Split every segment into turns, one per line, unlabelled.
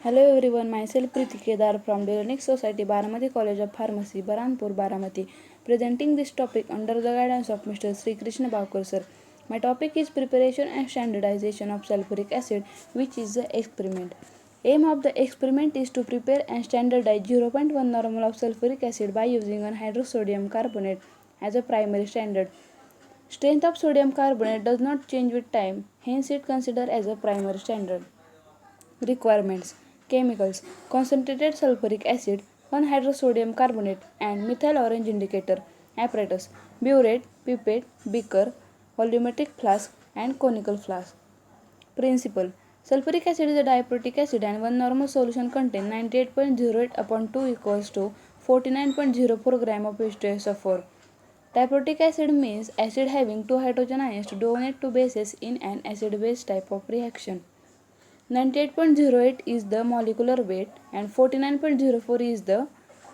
Hello everyone, myself Preeti Kedar from Dynamic Society Baramati College of Pharmacy, Baranpur, Baramati, presenting this topic under the guidance of Mr. Sri Krishna Bhavkar sir. My topic is preparation and standardization of sulfuric acid, which is the experiment. Aim of the experiment is to prepare and standardize 0.1 normal of sulfuric acid by using an hydrosodium carbonate as a primary standard. Strength of sodium carbonate does not change with time, hence it considered as a primary standard. Requirements: chemicals: concentrated sulfuric acid, 1 hydrosodium carbonate, and methyl orange indicator. Apparatus: burette, pipette, beaker, volumetric flask, and conical flask. Principle: sulfuric acid is a diaprotic acid and one normal solution contains 98.08 upon 2 equals to 49.04 gram of H2SO4. Diaprotic acid means acid having two hydrogen ions to donate two bases in an acid-base type of reaction. 98.08 is the molecular weight and 49.04 is the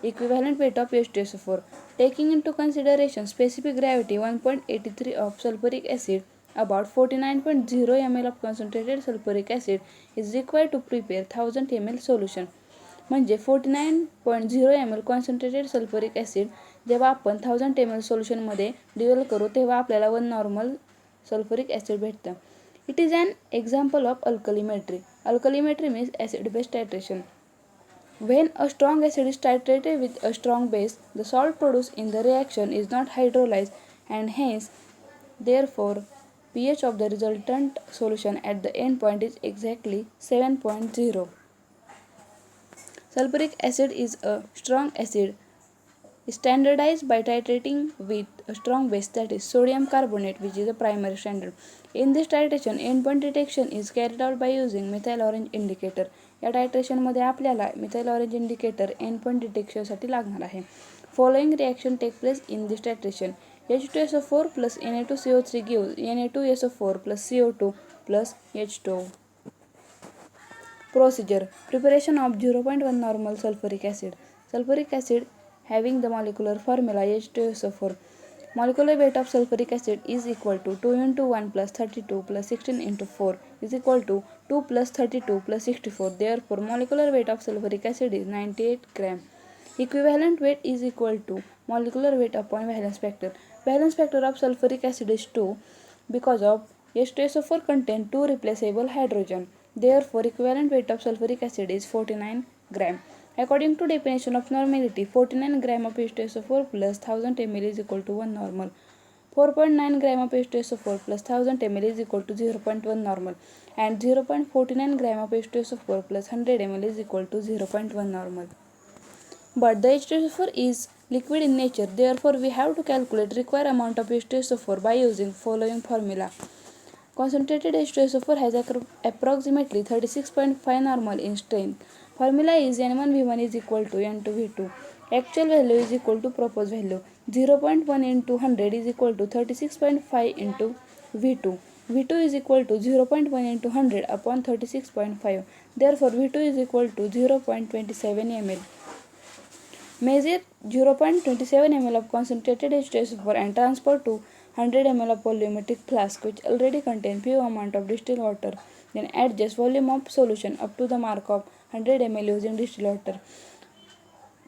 equivalent weight of H2SO4. Taking into consideration specific gravity 1.83 of sulfuric acid, about 49.0 ml of concentrated sulfuric acid is required to prepare 1000 ml solution. म्हणजे 49.0 ml concentrated sulphuric acid जेव्हा आपण 1000 ml सोल्युशनमध्ये डिवेल करू तेव्हा आपल्याला 1 normal sulphuric acid भेटतं. It is an example of alkalimetry. Alkalimetry means acid-base titration. When a strong acid is titrated with a strong base, the salt produced in the reaction is not hydrolyzed and hence, therefore, pH of the resultant solution at the end point is exactly 7.0. Sulfuric acid is a strong acid standardized by titrating with a strong base, that is sodium carbonate, which is the primary standard. In this titration, endpoint detection is carried out by using methyl orange indicator. या टायट्रेशनमध्ये आपल्याला methyl orange indicator endpoint डिटेक्शनसाठी लागणार आहे. Following reaction take place in this titration. H2SO4 plus Na2CO3 gives Na2SO4 plus CO2 plus H2O. Procedure: preparation of 0.1 normal sulfuric acid. Sulfuric acid having the molecular formula H2SO4. Molecular weight of sulfuric acid is equal to 2 into 1 plus 32 plus 16 into 4 is equal to 2 plus 32 plus 64. Therefore, molecular weight of sulfuric acid is 98 gram. Equivalent weight is equal to molecular weight upon valence factor. Valence factor of sulfuric acid is 2 because of H2SO4 contains 2 replaceable hydrogen. Therefore, equivalent weight of sulfuric acid is 49 gram. According to definition of normality, 49 gram of H2SO4 plus 1000 ml is equal to 1 normal. 4.9 gram of H2SO4 plus 1000 ml is equal to 0.1 normal, and 0.49 gram of H2SO4 plus 100 ml is equal to 0.1 normal. But the H2SO4 is liquid in nature, therefore we have to calculate required amount of H2SO4 by using following formula. Concentrated H2SO4 has approximately 36.5 normal in strength. Formula is N1V1 is equal to N2V2. Actual value is equal to proposed value. 0.1 into 100 is equal to 36.5 into V2. V2 is equal to 0.1 into 100 upon 36.5. Therefore, V2 is equal to 0.27 ml. Measure 0.27 ml of concentrated H2SO4 and transfer to 100 ml of volumetric flask which already contain few amount of distilled water. Then adjust volume of solution up to the mark of 100 ml using distilled water.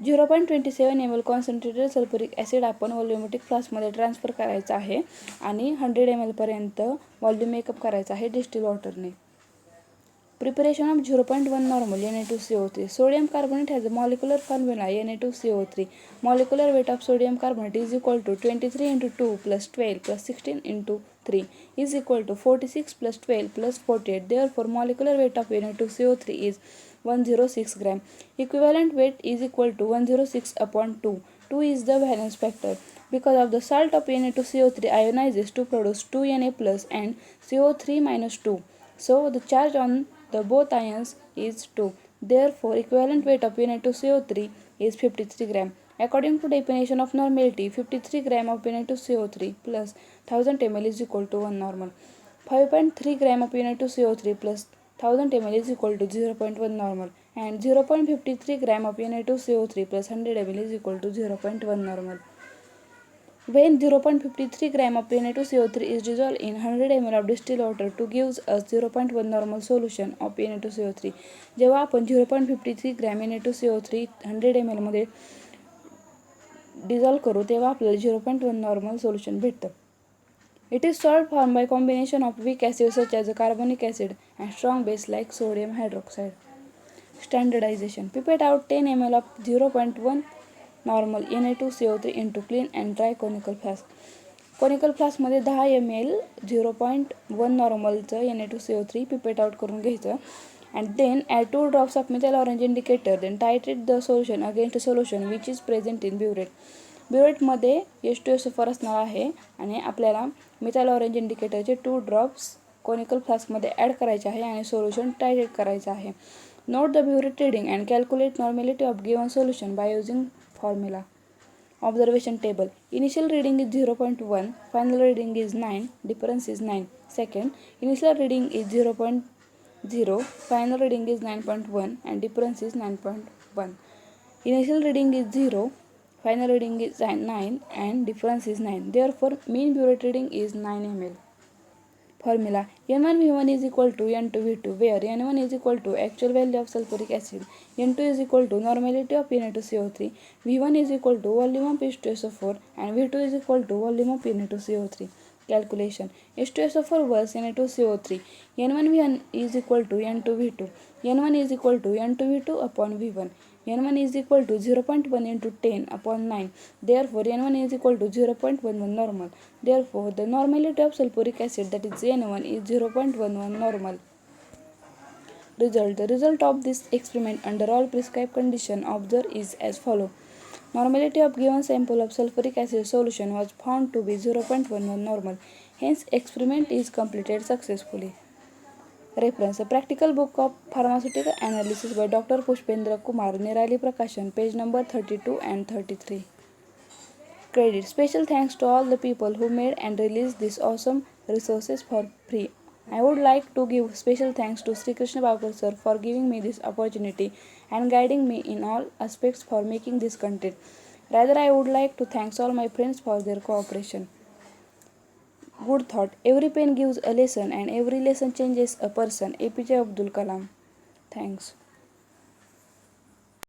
0.27 ml concentrated sulphuric acid आपण व्हॉल्युमेट्रिक फ्लास्कमध्ये transfer करायचा आहे आणि 100 ml पर्यंत volume makeup करायचा आहे distil वॉटरने. Preparation of 0.1 normal Na2CO3. Sodium carbonate has a molecular formula Na2CO3. Molecular weight of sodium carbonate is equal to 23 into 2 plus 12 plus 16 into 3 is equal to 46 plus 12 plus 48. Therefore, molecular weight of Na2CO3 is 106 gram. Equivalent weight is equal to 106 upon 2. 2 is the valence factor. Because of the salt of Na2CO3 ionizes to produce 2Na plus and CO3 minus 2. So, the charge on the both ions is 2. Therefore, equivalent weight of Na2CO3 is 53 gram. According to definition of normality, 53 gram of Na2CO3 plus 1000 ml is equal to 1 normal. 5.3 gram of Na2CO3 plus 1000 ml is equal to 0.1 normal, and 0.53 gram of Na2CO3 plus 100 ml is equal to 0.1 normal. When 0.53 gram of Na2CO3 is dissolved in 100 ml of distilled water to gives us 0.1 normal solution of Na2CO3. जेव्हा आपण 0.53 gram Na2CO3 100 ml मध्ये dissolve करू तेव्हा आपल्याला 0.1 normal solution भेटतं. It is salt formed by combination of weak acids such as carbonic acid and strong base like sodium hydroxide. Standardization. Pipette out 10 ml of 0.1 normal Na2CO3 into clean and dry conical flask. Conical flask मध्ये 10 ml 0.1 नॉर्मलचं Na2CO3 pipette out करून घ्यायचं and then add 2 drops of methyl orange indicator, then titrate the solution against a solution which is present in burette. ब्युरेटमध्ये H2SO4 असणार आहे आणि आपल्याला methyl orange इंडिकेटरचे 2 drops conical फ्लास्कमध्ये add करायचे आहे आणि सोल्युशन टायट्रेट करायचं आहे. Note the burette reading and calculate normality of given solution by using formula. Observation table. Initial reading is 0.1, final reading is 9, difference is 9. Second, initial reading is 0.0, final reading is 9.1 and difference is 9.1. Initial reading is 0, final reading is 9 and difference is 9. Therefore, mean burette reading is 9 ml. Formula. N1V1 is equal to N2V2 where N1 is equal to actual value of sulfuric acid, N2 is equal to normality of Na2CO3, V1 is equal to volume of H2SO4 and V2 is equal to volume of Na2CO3. Calculation. H2SO4 was Na2CO3. N1V1 is equal to N2V2. N1 is equal to N2V2 upon V1. N1 is equal to 0.1 into 10 upon 9. Therefore, N1 is equal to 0.11 normal. Therefore, the normality of sulfuric acid, that is N1, is 0.11 normal. Result. The result of this experiment under all prescribed conditions observed is as follows. Normality of given sample of sulfuric acid solution was found to be 0.11 normal. Hence, experiment is completed successfully. Reference. A practical book of pharmaceutical analysis by Dr. Pushpendra Kumar, Nirali Prakashan, page number 32 and 33. Credit. Special thanks to all the people who made and released these awesome resources for free. I would like to give special thanks to Sri Krishna Bhavkar sir for giving me this opportunity and guiding me in all aspects for making this content. Rather, I would like to thank all my friends for their cooperation. Good thought. Every pain gives a lesson and every lesson changes a person. APJ Abdul Kalam. Thanks.